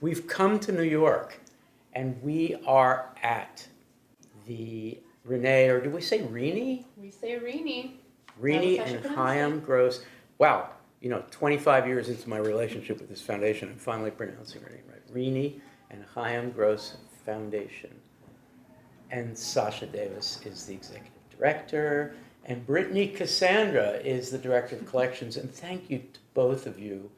We've come to New York, and we are at the Renee, or do we say Renee? We say Renee. Renee and Chaim Gross. Wow, 25 years into my relationship with this foundation, I'm finally pronouncing her name right. Renee and Chaim Gross Foundation. And Sasha Davis is the executive director, and Brittany Cassandra is the director of collections. And thank you to both of you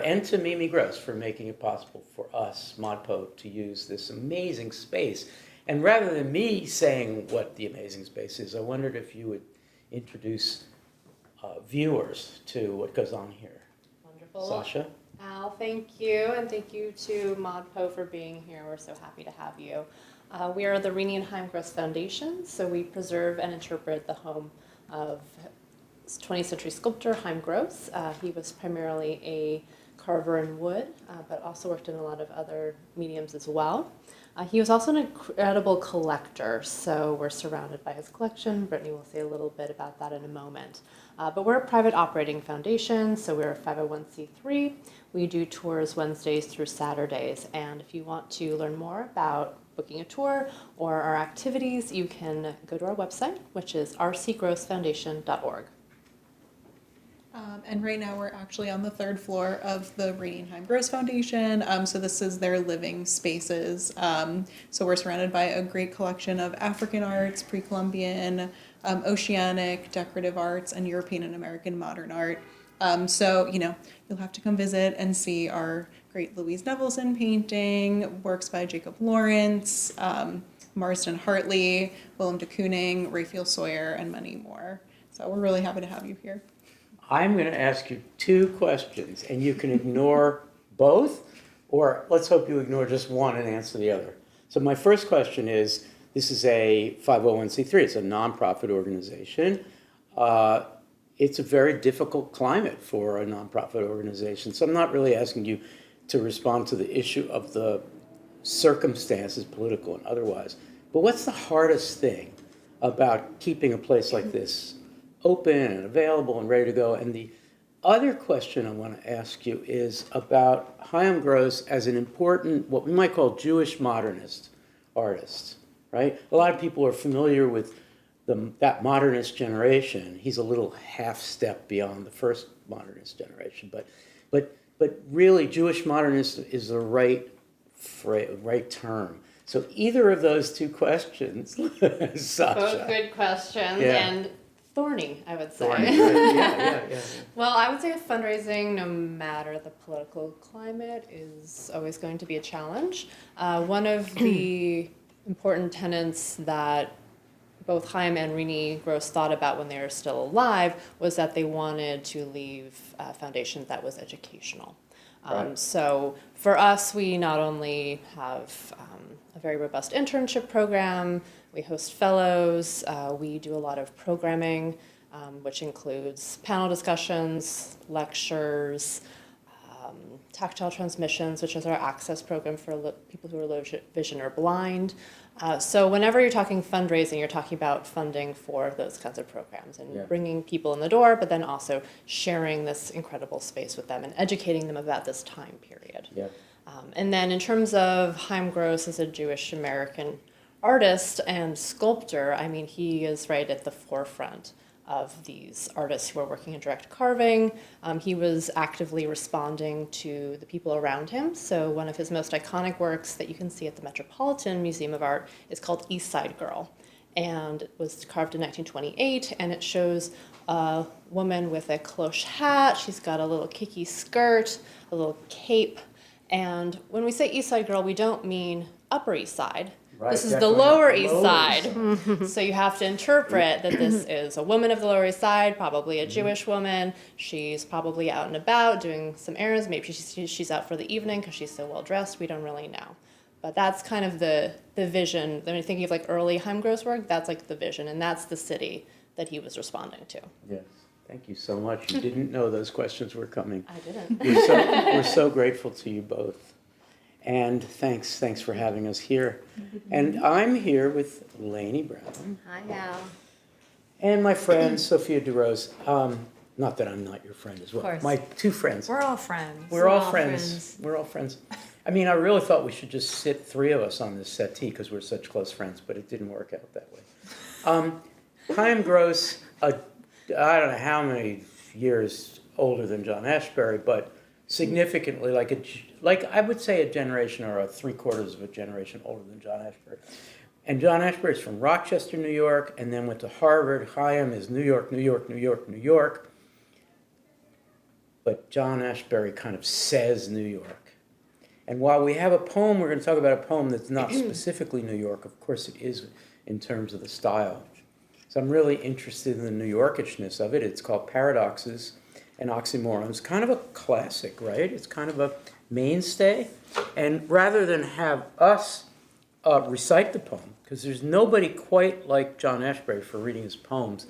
and to Mimi Gross for making it possible for us, ModPo, to use this amazing space. And rather than me saying what the amazing space is, I wondered if you would introduce viewers to what goes on here. Wonderful. Sasha? Al, thank you, and thank you to ModPo for being here. We're so happy to have you. We are the Renee and Chaim Gross Foundation, so we preserve and interpret the home of 20th century sculptor Chaim Gross. He was primarily a carver in wood, but also worked in a lot of other mediums as well. He was also an incredible collector, so we're surrounded by his collection. Brittany will say a little bit about that in a moment. But we're a private operating foundation, so we're a 501c3. We do tours Wednesdays through Saturdays, and if you want to learn more about booking a tour or our activities, you can go to our website, which is rcgrossfoundation.org. And right now we're actually on the third floor of the Renee and Chaim Gross Foundation. So this is their living spaces. So we're surrounded by a great collection of African arts, pre-Columbian, oceanic, decorative arts, and European and American modern art. So, you'll have to come visit and see our great Louise Nevelson painting, works by Jacob Lawrence, Marston Hartley, Willem de Kooning, Raphael Sawyer, and many more. So we're really happy to have you here. I'm going to ask you two questions, and you can ignore both, or let's hope you ignore just one and answer the other. So my first question is, this is a 501c3. It's a nonprofit organization. It's a very difficult climate for a nonprofit organization. So I'm not really asking you to respond to the issue of the circumstances, political and otherwise. But what's the hardest thing about keeping a place like this open and available and ready to go? And the other question I want to ask you is about Chaim Gross as an important, what we might call Jewish modernist artist, right? A lot of people are familiar with that modernist generation. He's a little half step beyond the first modernist generation, but really Jewish modernist is the right term. So either of those two questions, Sasha. Both good questions, Yeah. and thorny, I would say. Thorny, right? Yeah. Well, I would say fundraising, no matter the political climate, is always going to be a challenge. One of the important tenets that both Chaim and Renee Gross thought about when they were still alive was that they wanted to leave a foundation that was educational. Right. So for us, we not only have a very robust internship program, we host fellows, we do a lot of programming, which includes panel discussions, lectures, tactile transmissions, which is our access program for people who are low vision or blind. So whenever you're talking fundraising, you're talking about funding for those kinds of programs and bringing people in the door, but then also sharing this incredible space with them and educating them about this time period. Yeah. And then in terms of Chaim Gross as a Jewish American artist and sculptor, I mean, he is right at the forefront of these artists who are working in direct carving. He was actively responding to the people around him. So one of his most iconic works that you can see at the Metropolitan Museum of Art is called East Side Girl. And it was carved in 1928, and it shows a woman with a cloche hat. She's got a little kicky skirt, a little cape. And when we say East Side Girl, we don't mean Upper East Side. Right, this is the definitely Lower not the East Lower Side. So you have to interpret that this is a woman of the Lower East Side, probably a Jewish woman. She's probably out and about doing some errands. Maybe she's out for the evening because she's so well dressed. We don't really know. But that's kind of the vision. When you're thinking of like early Chaim Gross work, that's like the vision, and that's the city that he was responding to. Yes. Thank you so much. You didn't know those questions were coming. I didn't. We're so grateful to you both. And thanks for having us here. And I'm here with Lainey Brown Hi, Al. and my friend Sophia DeRose. Not that I'm not your friend as well. course. My two friends. We're all friends. We're all friends. We're all friends. I mean, I really thought we should just sit three of us on this settee because we're such close friends, but it didn't work out that way. Chaim Gross, I don't know how many years older than John Ashbery, but significantly, like I would say a generation or a 3/4 of a generation older than John Ashbery. And John Ashbery is from Rochester, New York, and then went to Harvard. Chaim is New York, New York, New York, New York. But John Ashbery kind of says New York. And while we have a poem, we're going to talk about a poem that's not specifically New York. Of course it is in terms of the style. So I'm really interested in the New Yorkishness of it. It's called Paradoxes and Oxymorons. Kind of a classic, right? It's kind of a mainstay. And rather than have us recite the poem, because there's nobody quite like John Ashbery for reading his poems.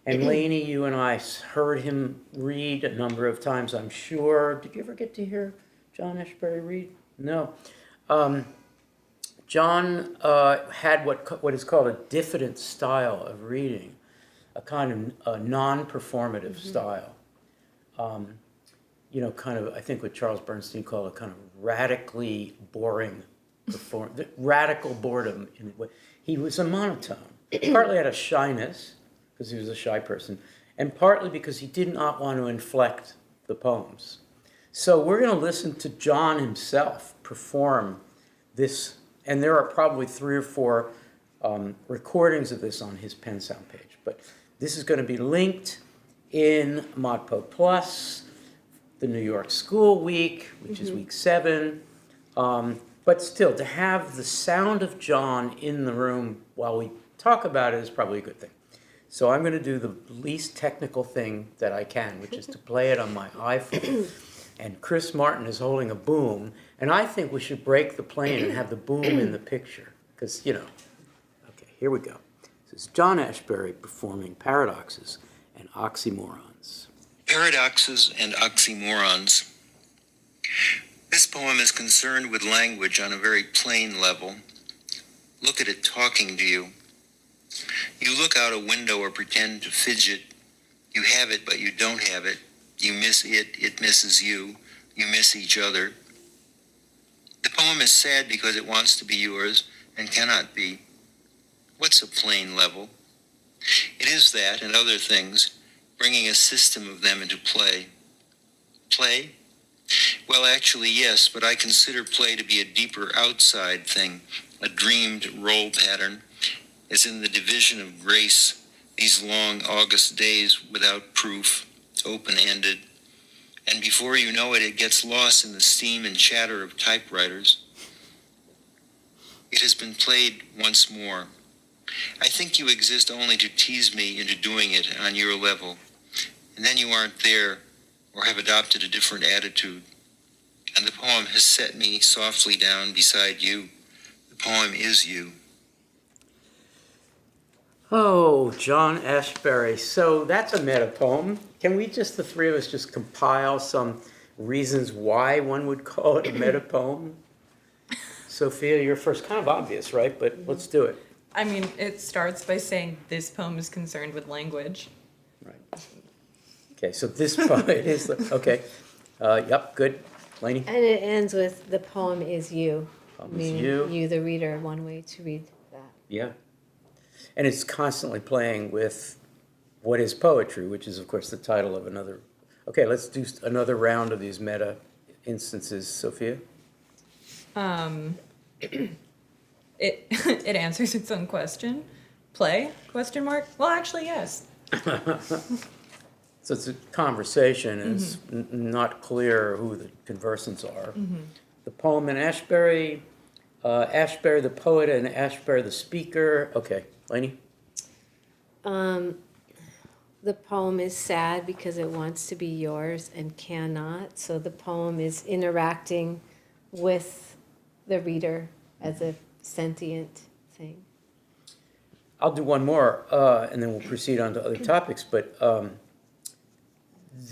And Lainey, you and I heard him read a number of times, I'm sure. Did you ever get to hear John Ashbery read? No. John had what is called a diffident style of reading, a kind of non-performative style. Kind of, I think what Charles Bernstein called a kind of radically boring radical boredom in a way. He was a monotone, partly out of shyness, because he was a shy person, and partly because he did not want to inflect the poems. So we're going to listen to John himself perform this, and there are probably 3 or 4 recordings of this on his Pen Sound page. But this is going to be linked in ModPo Plus, the New York School Week, which is week 7. But still, to have the sound of John in the room while we talk about it is probably a good thing. So I'm going to do the least technical thing that I can, which is to play it on my iPhone. And Chris Martin is holding a boom, and I think we should break the plane and have the boom in the picture, because, Okay, here we go. This is John Ashbery performing Paradoxes and Oxymorons. Paradoxes and Oxymorons. This poem is concerned with language on a very plain level. Look at it talking to you. You look out a window or pretend to fidget. You have it, but you don't have it. You miss it, it misses you. You miss each other. The poem is sad because it wants to be yours and cannot be. What's a plain level? It is that and other things, bringing a system of them into play. Play? Well, actually, yes, but I consider play to be a deeper outside thing, a dreamed role pattern, as in the division of grace, these long August days without proof, open-ended, and before you know it, it gets lost in the steam and chatter of typewriters. It has been played once more. I think you exist only to tease me into doing it on your level, and then you aren't there, or have adopted a different attitude. And the poem has set me softly down beside you. The poem is you. Oh, John Ashbery. So that's a meta poem. Can we just, the 3 of us, just compile some reasons why one would call it a meta poem? Sophia, you're first. Kind of obvious, right? But let's do it. I mean, it starts by saying this poem is concerned with language. Right. Okay, so this poem, it is, okay. Yep, good. Lainey? And it ends with the poem is you. Poem is Meaning you. you, the reader, one way to read that. Yeah. And it's constantly playing with what is poetry, which is, of course, the title of another. Okay, let's do another round of these meta instances, Sophia. It answers its own question. Play? Question mark? Well, actually, yes. So it's a conversation, and it's not clear who the conversants are. The poem in Ashbery, Ashbery the poet and Ashbery the speaker. Okay, Lainey? The poem is sad because it wants to be yours and cannot. So the poem is interacting with the reader as a sentient thing. I'll do one more, and then we'll proceed on to other topics. But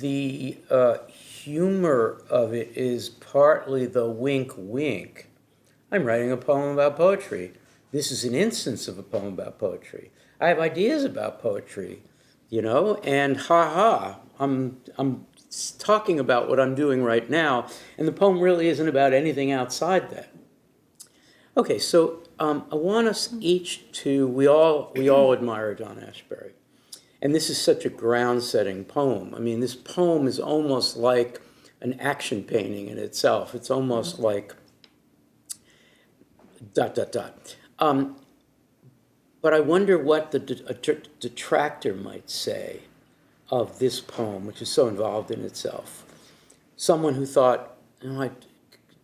the humor of it is partly the wink, wink. I'm writing a poem about poetry. This is an instance of a poem about poetry. I have ideas about poetry, and ha ha, I'm talking about what I'm doing right now, and the poem really isn't about anything outside that. Okay, so I want us each to, we all admire John Ashbery. And this is such a ground-setting poem. I mean, this poem is almost like an action painting in itself. It's almost like ... But I wonder what the detractor might say of this poem, which is so involved in itself. Someone who thought,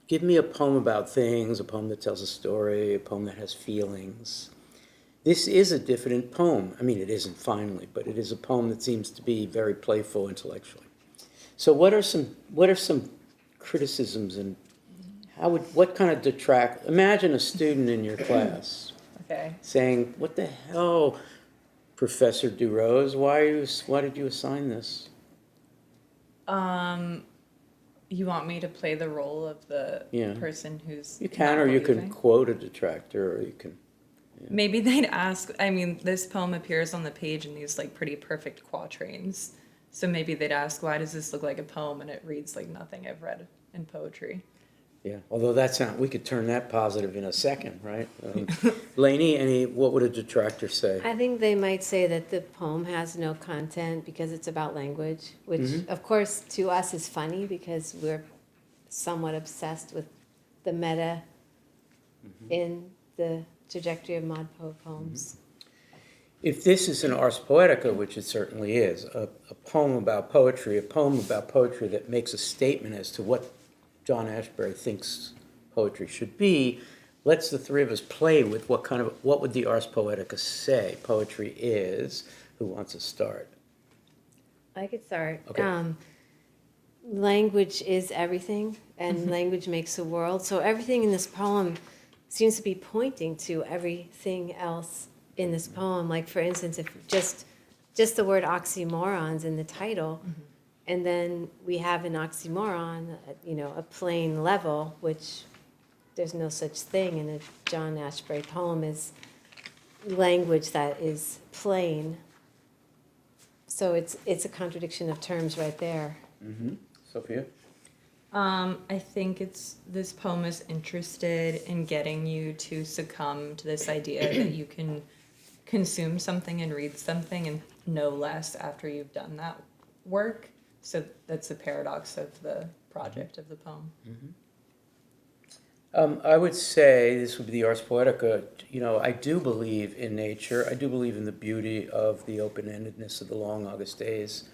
give me a poem about things, a poem that tells a story, a poem that has feelings. This is a diffident poem. I mean, it isn't finally, but it is a poem that seems to be very playful intellectually. So what are some criticisms, and what kind of detract? Imagine a student in your class Okay. saying, "What the hell, Professor DuRose? Why did you assign this?" You want me to play the role of the Yeah. person who's You can, not or you can believing? quote a detractor, or you can. Maybe they'd ask, I mean, this poem appears on the page in these like pretty perfect quatrains. So maybe they'd ask, why does this look like a poem and it reads like nothing I've read in poetry? Yeah, although we could turn that positive in a second, right? Lainey, what would a detractor say? I think they might say that the poem has no content because it's about language, which of course to us is funny because we're somewhat obsessed with the meta in the trajectory of ModPo poems. If this is an ars poetica, which it certainly is, a poem about poetry that makes a statement as to what John Ashbery thinks poetry should be, let's the three of us play with what would the ars poetica say poetry is. Who wants to start? I could start. Okay. Language is everything, and language makes a world. So everything in this poem seems to be pointing to everything else in this poem. Like, for instance, if just the word oxymorons in the title, and then we have an oxymoron, a plain level, which there's no such thing in a John Ashbery poem, is language that is plain. So it's a contradiction of terms right there. Sophia? I think this poem is interested in getting you to succumb to this idea that you can consume something and read something and know less after you've done that work. So that's the paradox of the project of the poem. I would say this would be the ars poetica. I do believe in nature. I do believe in the beauty of the open-endedness of the long August days.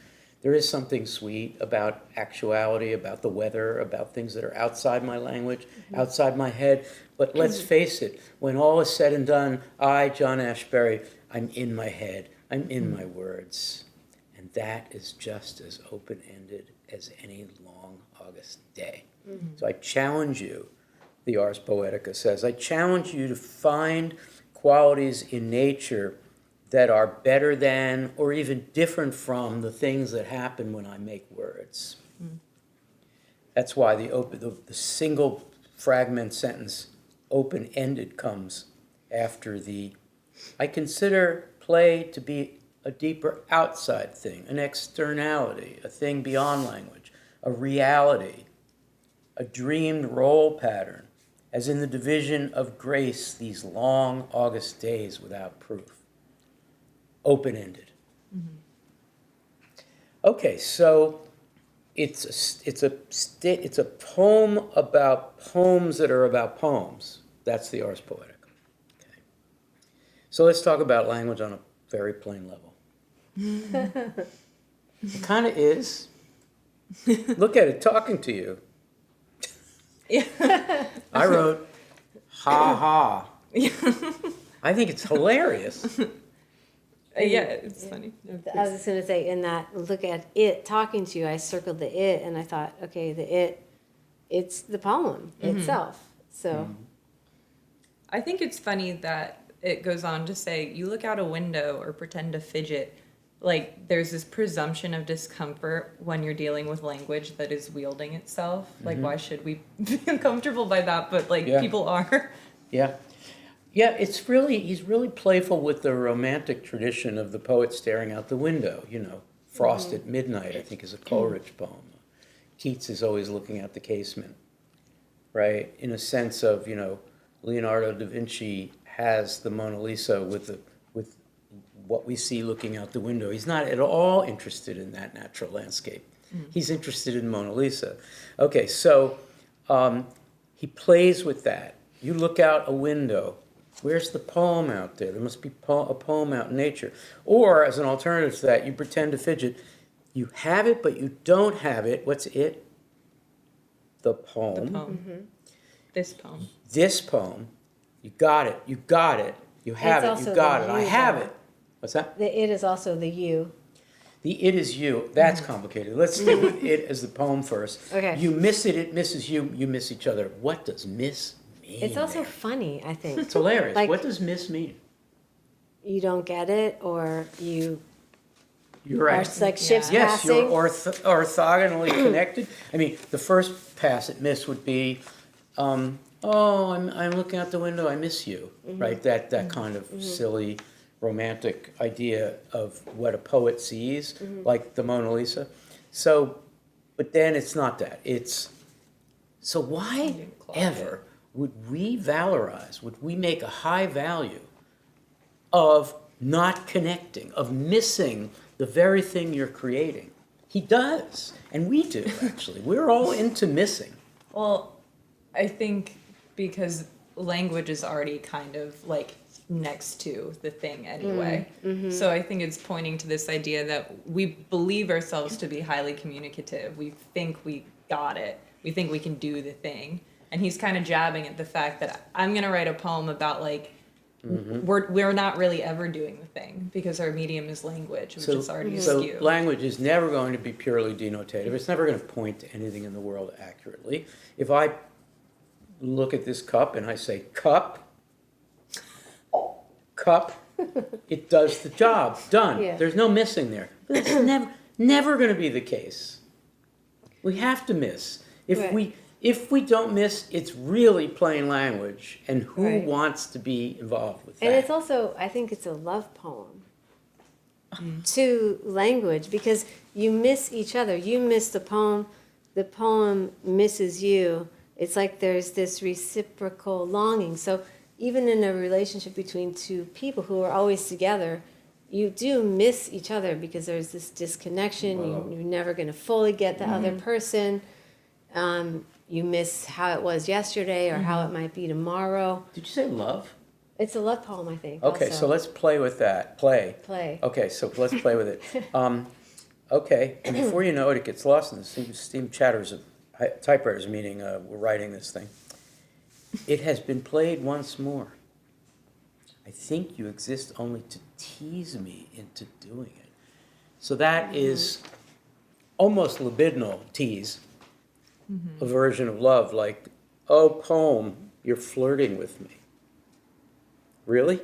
There is something sweet about actuality, about the weather, about things that are outside my language, outside my head. But let's face it, when all is said and done, I, John Ashbery, I'm in my head. I'm in my words. And that is just as open-ended as any long August day. So I challenge you, the ars poetica says, I challenge you to find qualities in nature that are better than or even different from the things that happen when I make words. That's why the single fragment sentence, open-ended, comes after the, I consider play to be a deeper outside thing, an externality, a thing beyond language, a reality, a dreamed role pattern, as in the division of grace these long August days without proof. Open-ended. Okay, so it's a poem about poems that are about poems. That's the ars poetica. Okay. So let's talk about language on a very plain level. It kind of is. Look at it talking to you. I wrote, ha ha. I think it's hilarious. Yeah, it's funny. I was just going to say, in that look at it talking to you, I circled the it, and I thought, okay, it's the poem itself. So I think it's funny that it goes on to say, you look out a window or pretend to fidget. Like, there's this presumption of discomfort when you're dealing with language that is wielding itself. Like, why should we be uncomfortable by that? But, people are. Yeah. Yeah, he's really playful with the romantic tradition of the poet staring out the window, Frost at Midnight, I think, is a Coleridge poem. Keats is always looking out the casement, right? In a sense of, Leonardo da Vinci has the Mona Lisa with what we see looking out the window. He's not at all interested in that natural landscape. He's interested in Mona Lisa. Okay, so he plays with that. You look out a window. Where's the poem out there? There must be a poem out in nature. Or, as an alternative to that, you pretend to fidget. You have it, but you don't have it. What's it? The poem. The poem. This poem. This poem. You got it. You got it. You have It's it. You also got the it. I you, have though. it. What's that? The it is also the you. The it is you. That's complicated. Let's stick with it as the poem first. Okay. You miss it. It misses you. You miss each other. What does miss mean? It's also there? funny, I think. It's hilarious. Like- What does miss mean? You don't get it, or you You're are right. like ships Yes, you're passing. orthogonally connected. I mean, the first pass at miss would be, I'm looking out the window, I miss you, right? That kind of silly romantic idea of what a poet sees, like the Mona Lisa. So, but then it's not that. So why didn't clock ever would we valorize, would we make a high value of not connecting, of missing the very thing you're creating? He does, and we do, actually. We're all into missing. Well, I think because language is already kind of like next to the thing anyway. So I think it's pointing to this idea that we believe ourselves to be highly communicative. We think we got it. We think we can do the thing. And he's kind of jabbing at the fact that I'm going to write a poem about like we're not really ever doing the thing because our medium is language, which is already askew. So language is never going to be purely denotative. It's never going to point to anything in the world accurately. If I look at this cup and I say cup, it does the job. Done. Yeah. There's no missing there. But it's never going to be the case. We have to miss. Right. If we don't miss, it's really plain language, and who Right. wants to be involved with that? And it's also, I think it's a love poem to language, because you miss each other. You miss the poem misses you. It's like there's this reciprocal longing. So even in a relationship between two people who are always together, you do miss each other because there's this disconnection. You're never going to fully get the other person. You miss how it was yesterday or how it might be tomorrow. Did you say love? It's a love poem, I think. Okay, also. so let's play with that. Play. Okay, so let's play with it. Okay, and before you know it, it gets lost in the steam chatters of typewriters, meaning we're writing this thing. It has been played once more. I think you exist only to tease me into doing it. So that is almost libidinal tease, a version of love, like, oh, poem, you're flirting with me. Really?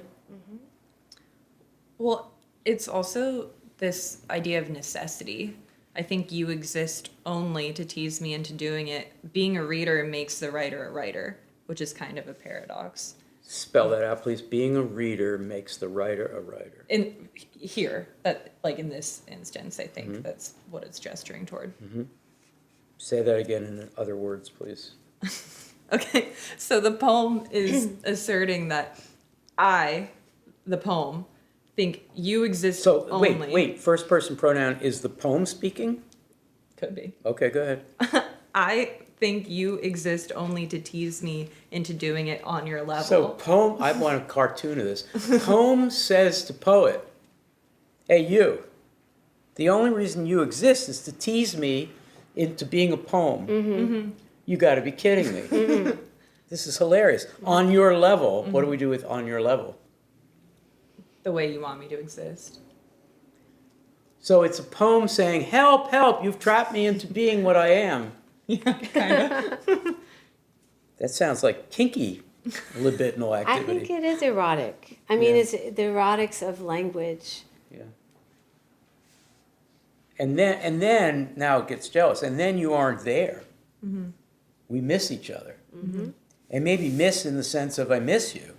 Well, it's also this idea of necessity. I think you exist only to tease me into doing it. Being a reader makes the writer a writer, which is kind of a paradox. Spell that out, please. Being a reader makes the writer a writer. In here, like in this instance, I think that's what it's gesturing toward. Say that again in other words, please. Okay, so the poem is asserting that I, the poem, think you exist So, only. wait, first person pronoun is the poem speaking? Could be. Okay, go ahead. I think you exist only to tease me into doing it on your level. So poem, I want a cartoon of this. Poem says to poet, hey you, the only reason you exist is to tease me into being a poem. You gotta be kidding me. This is hilarious. On your level, what do we do with on your level? The way you want me to exist. So it's a poem saying, help, help, you've trapped me into being what I am. Yeah, kind of. That sounds like kinky libidinal I activity. think it is erotic. I mean, Yeah. it's the erotics of language. Yeah. And then now it gets jealous, and then you aren't there. We miss each other, and maybe miss in the sense of I miss you,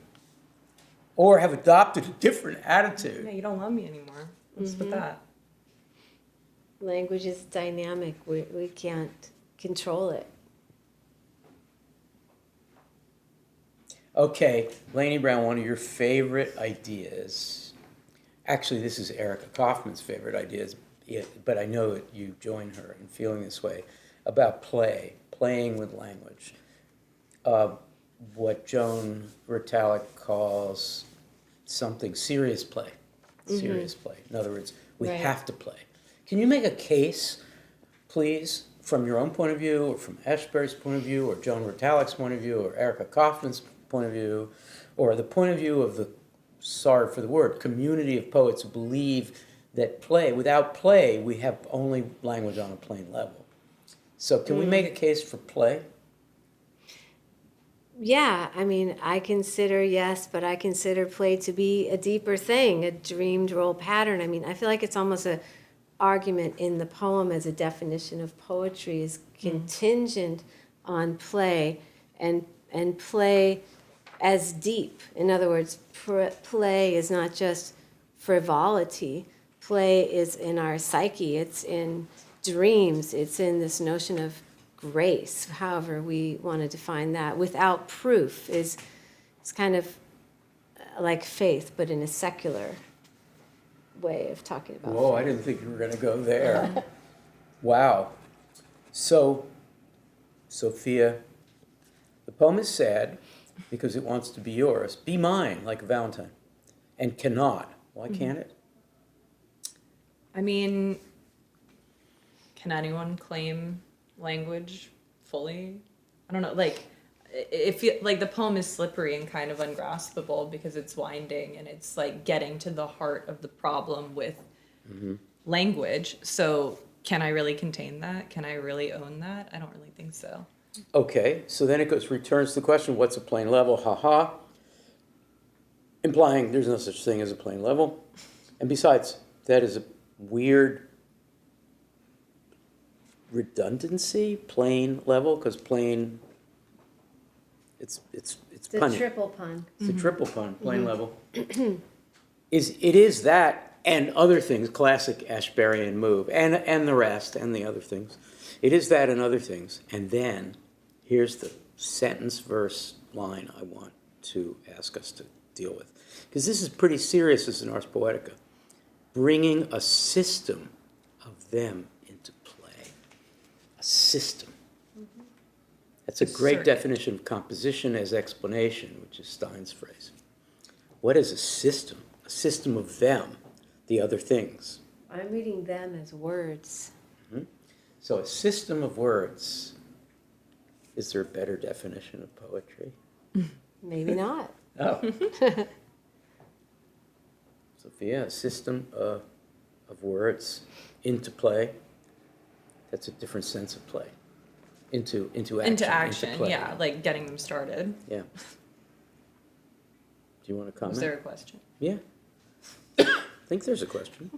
or have adopted a different Yeah, attitude. you don't love me anymore. What's with that? Language is dynamic. We can't control it. Okay, Lainey Brown, one of your favorite ideas. Actually, this is Erica Kaufman's favorite ideas, but I know that you join her in feeling this way about playing with language. What Joan Ritalik calls something serious play. Serious play. In other words, we Right. have to play. Can you make a case, please, from your own point of view, or from Ashbery's point of view, or Joan Ritalik's point of view, or Erica Kaufman's point of view, or the point of view of the, sorry for the word, community of poets who believe that without play, we have only language on a plain level. So can we make a case for play? Yeah, I mean, I consider, yes, but I consider play to be a deeper thing, a dreamed role pattern. I mean, I feel like it's almost a argument in the poem as a definition of poetry is contingent on play and play as deep. In other words, play is not just frivolity. Play is in our psyche. It's in dreams. It's in this notion of grace, however we want to define that. Without proof is it's kind of like faith, but in a secular way of talking about Whoa, I faith. didn't think you were going to go there. Wow. So, Sophia, the poem is sad because it wants to be yours. Be mine, like a Valentine. And cannot. Why can't it? I mean, can anyone claim language fully? I don't know, like, like the poem is slippery and kind of ungraspable because it's winding and it's like getting to the heart of the problem with language. So can I really contain that? Can I really own that? I don't really think so. Okay, so then it returns to the question, what's a plain level? Ha-ha. Implying there's no such thing as a plain level. And besides, that is a weird redundancy, plain level, because plain, it's It's a punny. triple pun. It's a triple pun, plain level. It is that and other things, classic Ashberian move, and the rest, and the other things. It is that and other things. And then, here's the sentence, verse, line I want to ask us to deal with. Because this is pretty serious as an Ars Poetica. Bringing a system of them into play. A system. That's a great Circuit. definition of composition as explanation, which is Stein's phrase. What is a system? A system of them, the other things. I'm reading them as words. So a system of words. Is there a better definition of poetry? Maybe not. Oh. Sophia, a system of words into play. That's a different sense of play. Into action. Into action, play. yeah, like getting them started. Yeah. Do you want to comment? Was there a question? Yeah. I think there's a question.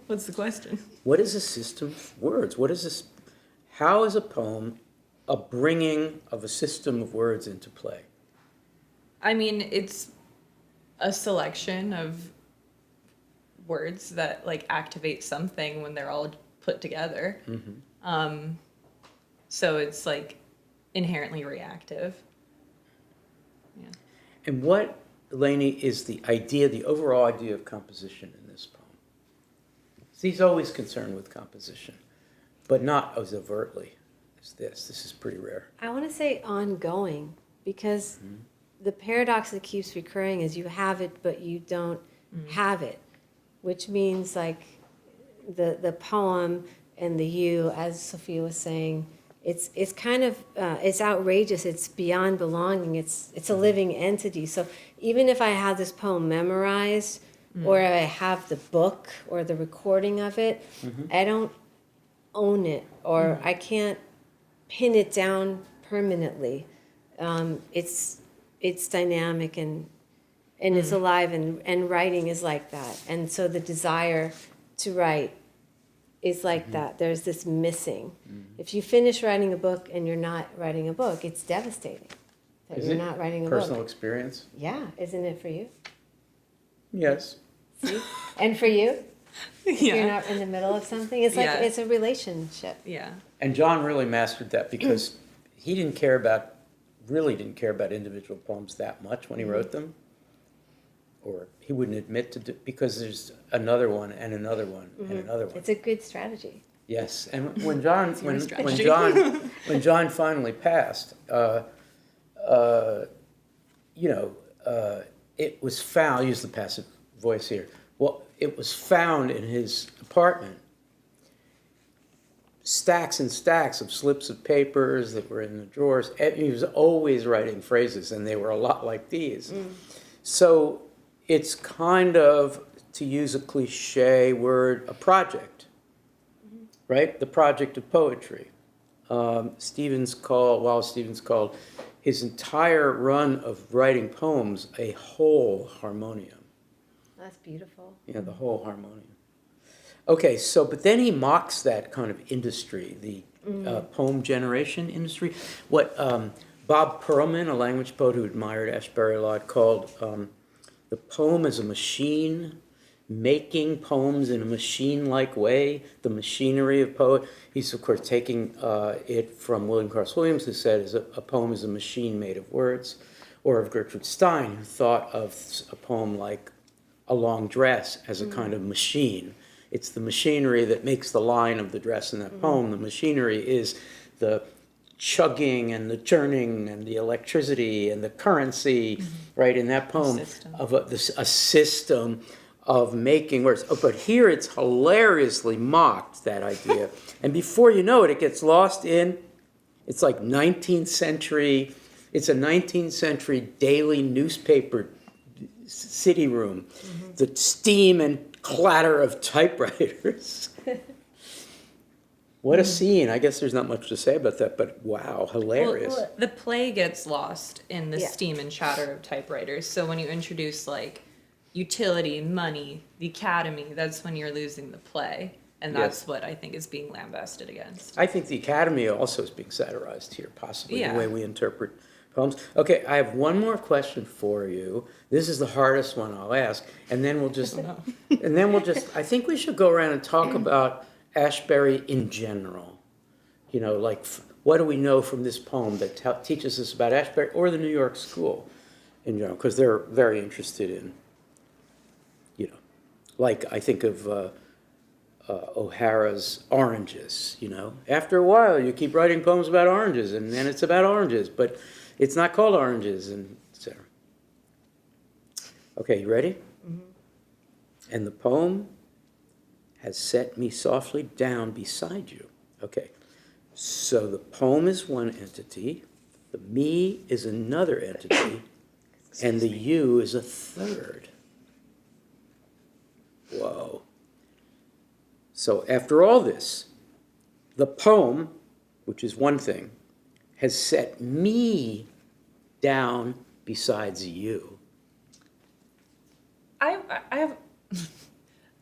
What's the question? What is a system of words? What is this? How is a poem a bringing of a system of words into play? I mean, it's a selection of words that like activate something when they're all put together. So it's like inherently reactive. Yeah. And what, Lainey, is the idea, the overall idea of composition in this poem? He's always concerned with composition, but not as overtly as this. This is pretty rare. I want to say ongoing because the paradox that keeps recurring is you have it, but you don't have it, which means like the poem and the you, as Sophia was saying, it's kind of it's outrageous. It's beyond belonging. It's a living entity. So even if I have this poem memorized, or I have the book or the recording of it, I don't own it, or I can't pin it down permanently. It's dynamic and it's alive, and writing is like that. And so the desire to write is like that. There's this missing. If you finish writing a book and you're not writing a book, it's devastating that Is you're it not writing a personal book. experience? Yeah, isn't it for you? Yes. See? And for you? if you're Yeah. not in the middle of something. It's like, Yeah. it's a relationship. Yeah. And John really mastered that because he really didn't care about individual poems that much when he wrote them. Or he wouldn't admit to do, because there's another one and another one and another one. It's a good strategy. Yes, and when John, when strategy. John finally passed, it was found, I'll use the passive voice here, well, it was found in his apartment, stacks and stacks of slips of papers that were in the drawers. He was always writing phrases, and they were a lot like these. So it's kind of, to use a cliche word, a project, right? The project of poetry. Wallace Stevens called his entire run of writing poems a whole harmonium. That's beautiful. Yeah, the whole harmonium. Okay, so, but then he mocks that kind of industry, the poem generation industry. What Bob Perlman, a language poet who admired Ashbery a lot, called the poem as a machine, making poems in a machine-like way, the machinery of poet. He's, of course, taking it from William Carlos Williams, who said a poem is a machine made of words, or of Gertrude Stein, who thought of a poem like A Long Dress as a kind of machine. It's the machinery that makes the line of the dress in that poem. The machinery is the chugging and the churning and the electricity and the currency, right, in that poem of a system of making words. Oh, but here it's hilariously mocked, that idea. And before you know it, it gets lost in, it's like 19th century, it's a 19th century daily newspaper city room. The steam and clatter of typewriters. What a scene. I guess there's not much to say about that, but wow, hilarious. Well, the play gets lost in the Yeah. steam and chatter of typewriters. So when you introduce like utility, money, the academy, that's when you're losing the play. And that's Yes. what I think is being lambasted against. I think the Academy also is being satirized here, possibly, Yeah. the way we interpret poems. Okay, I have one more question for you. This is the hardest one I'll ask, and then we'll just, I think we should go around and talk about Ashbery in general. You know, like, what do we know from this poem that teaches us about Ashbery or the New York School in general? Because they're very interested in, you know, like I think of O'Hara's Oranges, you know. After a while, you keep writing poems about oranges, and then it's about oranges, but it's not called Oranges, and et cetera. Okay, you ready? And the poem has set me softly down beside you. Okay, so the poem is one entity, the me is another entity, and the you is a third. Whoa. So after all this, the poem, which is one thing, has set me down besides you. I have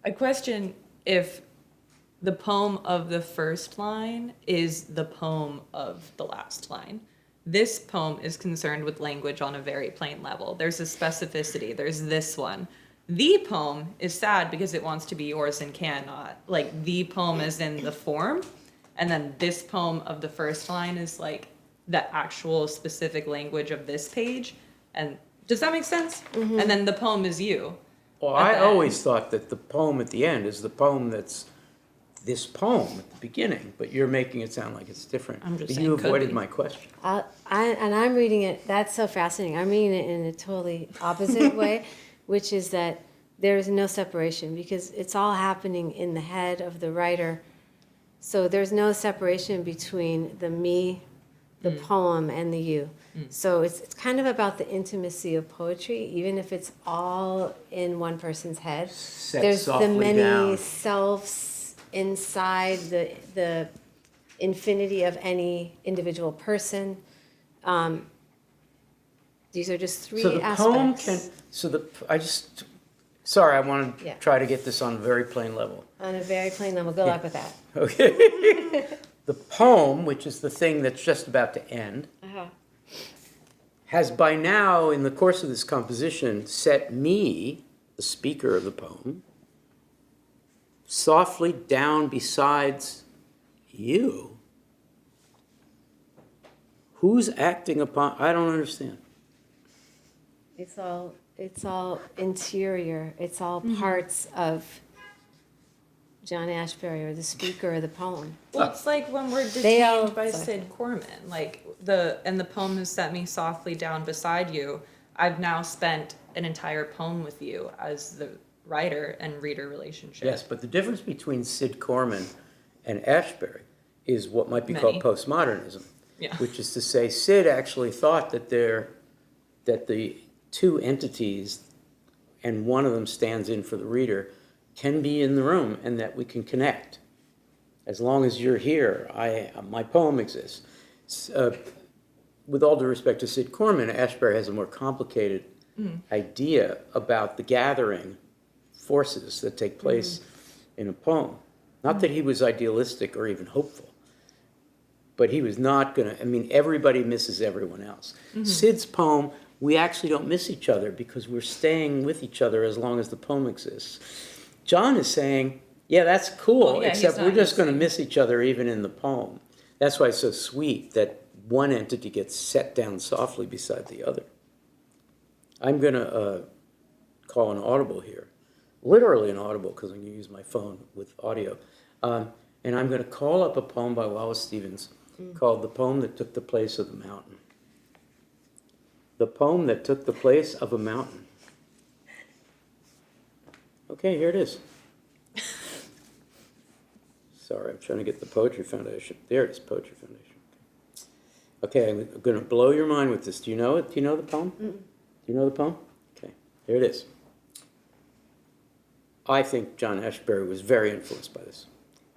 a question if the poem of the first line is the poem of the last line. This poem is concerned with language on a very plain level. There's a specificity. There's this one. The poem is sad because it wants to be yours and cannot. Like, the poem is in the form, and then this poem of the first line is like the actual specific language of this page. And does that make sense? And then the poem is you. Well, At I the always end. thought that the poem at the end is the poem that's this poem at the beginning, but you're making it sound like it's different. I'm just But saying you could avoided be. my question. I'm reading it, that's so fascinating. I'm reading it in a totally opposite way, which is that there is no separation because it's all happening in the head of the writer. So there's no separation between the me, the poem, and the you. So it's kind of about the intimacy of poetry, even if it's all in one person's head. Set There's the softly many down. selves inside the infinity of any individual person. These are just three So the aspects. poem sorry, I want to Yeah. try to get this on a very plain level. On a very plain level. Good luck with that. Okay. The poem, which is the thing that's just about to end, has by now, in the course of this composition, set me, the speaker of the poem, softly down besides you. Who's acting upon, I don't understand. It's all interior. It's all parts of John Ashbery or the speaker or the poem. Well, it's like when we're They all- detained by Sid Corman. Like the poem has set me softly down beside you. I've now spent an entire poem with you as the writer and reader relationship. Yes, but the difference between Sid Corman and Ashbery is what might be called Many. postmodernism. Yeah. Which is to say, Sid actually thought that the two entities, and one of them stands in for the reader, can be in the room and that we can connect. As long as you're here, my poem exists. With all due respect to Sid Corman, Ashbery has a more complicated idea about the gathering forces that take place in a poem. Not that he was idealistic or even hopeful, but he was not going to, I mean, everybody misses everyone else. Sid's poem, we actually don't miss each other because we're staying with each other as long as the poem exists. John is saying, yeah, that's cool, Well, yeah, he's except we're not just going to miss each other even in the poem. That's why it's so sweet that one entity gets set down softly beside the other. I'm going to call an audible here, literally an audible because I'm going to use my phone with audio. And I'm going to call up a poem by Wallace Stevens called The Poem That Took the Place of the Mountain. The Poem That Took the Place of a Mountain. Okay, here it is. Sorry, I'm trying to get the Poetry Foundation. There it is, Poetry Foundation. Okay, I'm going to blow your mind with this. Do you know it? Do you know the poem? Do you know the poem? Okay, here it is. I think John Ashbery was very influenced by this.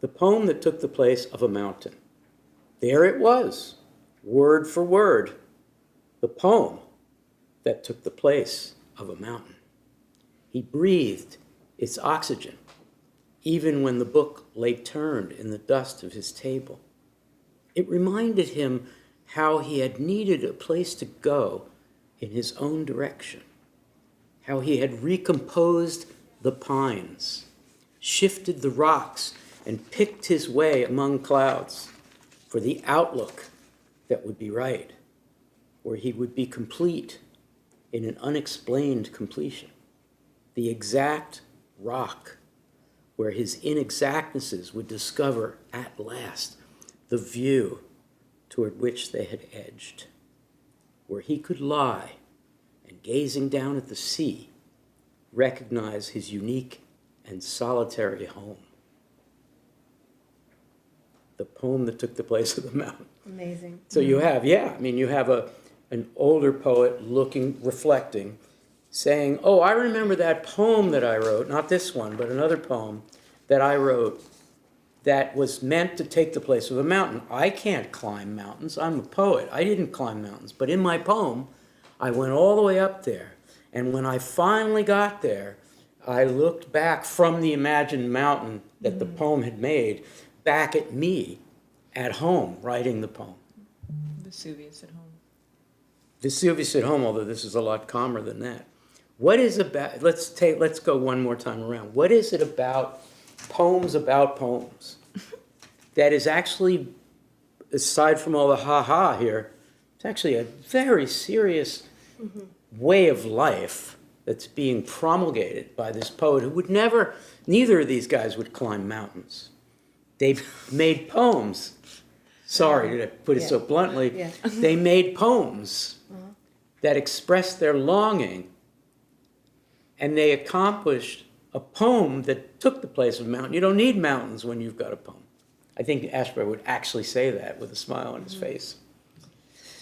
The poem that took the place of a mountain. There it was, word for word. The poem that took the place of a mountain. He breathed its oxygen, even when the book lay turned in the dust of his table. It reminded him how he had needed a place to go in his own direction, how he had recomposed the pines, shifted the rocks, and picked his way among clouds for the outlook that would be right, where he would be complete in an unexplained completion, the exact rock where his inexactnesses would discover at last the view toward which they had edged, where he could lie and, gazing down at the sea, recognize his unique and solitary home. The poem that took the place of the mountain. Amazing. So you have, you have an older poet reflecting, saying, oh, I remember that poem that I wrote, not this one, but another poem that I wrote that was meant to take the place of a mountain. I can't climb mountains. I'm a poet. I didn't climb mountains. But in my poem, I went all the way up there. And when I finally got there, I looked back from the imagined mountain that the poem had made back at me at home writing the poem. Vesuvius at home. Vesuvius at home, although this is a lot calmer than that. What is about, let's go one more time around. What is it about poems that is actually, aside from all the ha-ha here, it's actually a very serious way of life that's being promulgated by this poet who would never, neither of these guys would climb mountains. They made poems. Sorry to put it so bluntly. Yeah. They made poems that expressed their longing, and they accomplished a poem that took the place of a mountain. You don't need mountains when you've got a poem. I think Ashbery would actually say that with a smile on his face.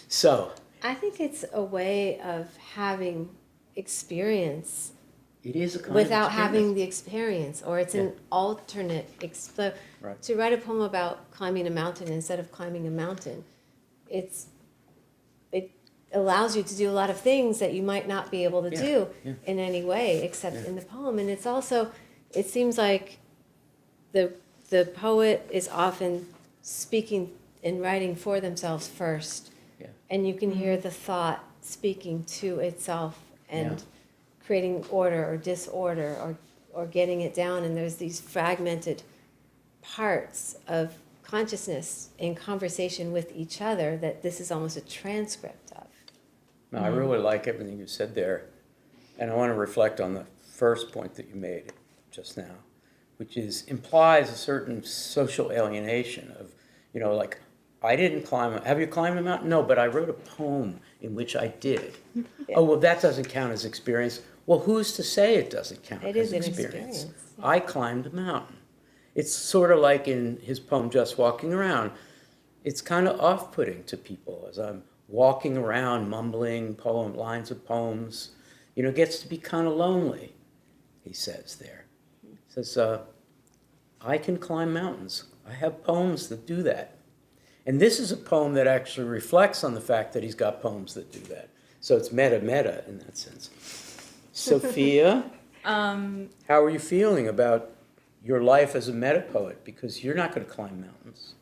So, I think it's a way of having experience it is a kind without of having the experience, or it's an alternate. Right. To write a poem about climbing a mountain instead of climbing a mountain, it allows you to do a lot of things that you might not be able to do in any way except in the poem. And it's also, it seems like the poet is often speaking and writing for themselves first. Yeah. And you can hear the thought speaking to itself and creating order or disorder or getting it down, and there's these fragmented parts of consciousness in conversation with each other that this is almost a transcript of. No, I really like everything you said there. And I want to reflect on the first point that you made just now, which implies a certain social alienation of, like, I didn't climb, have you climbed a mountain? No, but I wrote a poem in which I did. Yeah. Oh, well, that doesn't count as experience. Well, who's to say it doesn't count It as is an experience? experience, yeah. I climbed a mountain. It's sort of like in his poem, Just Walking Around. It's kind of off-putting to people as I'm walking around mumbling lines of poems. It gets to be kind of lonely, he says there. He says, I can climb mountains. I have poems that do that. And this is a poem that actually reflects on the fact that he's got poems that do that. So it's meta in that sense. Sophia, how are you feeling about your life as a meta poet? Because you're not going to climb mountains.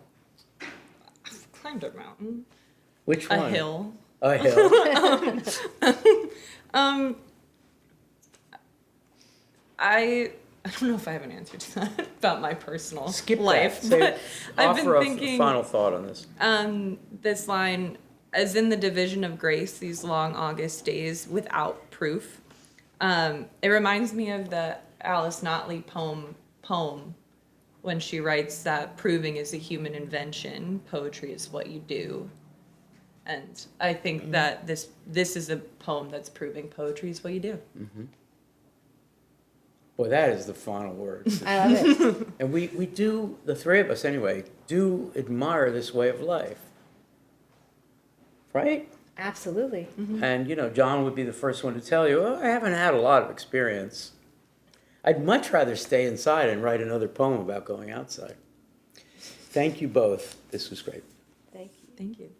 I've climbed a mountain. Which one? A hill. A hill. I don't know if I have an answer to that about my personal Skip life, that. Say, but I've been offer a thinking final thought on this. this line, as in the division of grace, these long August days without proof. It reminds me of the Alice Notley poem when she writes that proving is a human invention, poetry is what you do. And I think that this is a poem that's proving poetry is what you do. Mm-hmm. Boy, that is the final word. I love it. And we do, the three of us anyway, do admire this way of life. Right? Absolutely. And, John would be the first one to tell you, I haven't had a lot of experience. I'd much rather stay inside and write another poem about going outside. Thank you both. This was great. Thank you. Thank you.